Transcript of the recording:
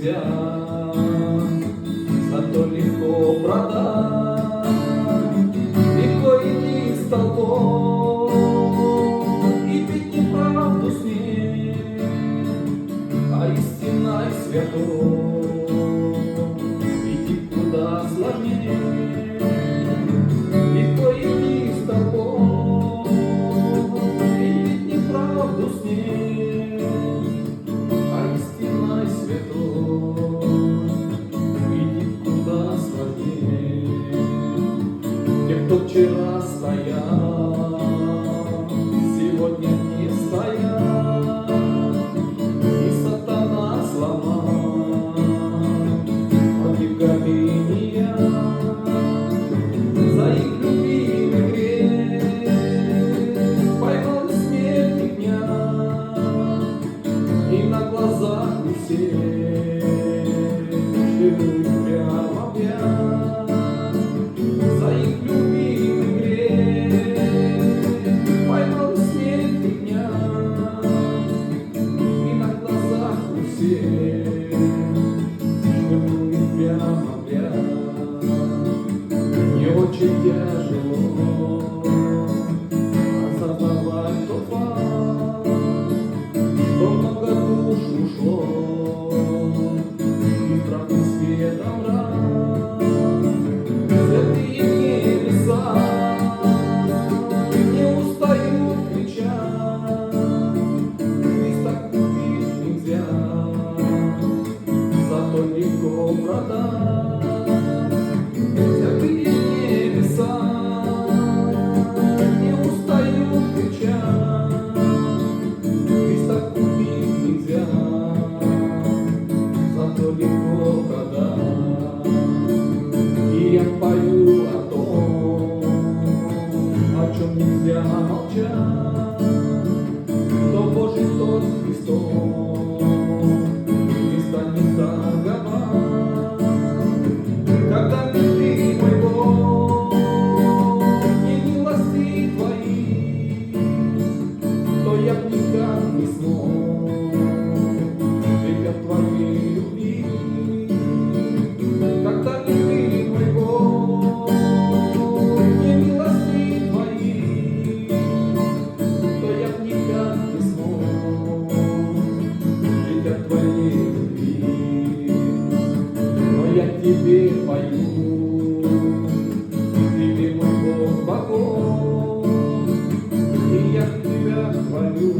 нельзя, зато легко продать, легко идти с толпой и пить неправду с ней, а истинной святой идти куда сложнее. Легко идти с толпой и пить неправду с ней, а истинной святой идти куда сложнее. Те, кто вчера стоял, сегодня не стоят, и сатана сломал от их гонения за их любимый грех. Поймал смерть дня, и на глазах у всех швырнуть прямо в яд за их любимый грех. Поймал смерть дня, и на глазах у всех швырнуть прямо в яд. Не очень тяжело осознавать тот факт, что много душ ушло и правды светом рад. Святые небеса не устают кричать: Христа купить нельзя, зато легко продать. Святые небеса не устают кричать: Христа купить нельзя, зато легко продать. И я пою о том, о чем нельзя молчать, кто Божий, тот Христос, Христа не торговать. Когда ты, мой Бог, не милости твои, то я б никак не смог жить от твоей любви. Когда ты, мой Бог, не милости твои, то я б никак не смог жить от твоей любви. Но я тебе пою, ты мой Бог богов, и я тебя хвалю.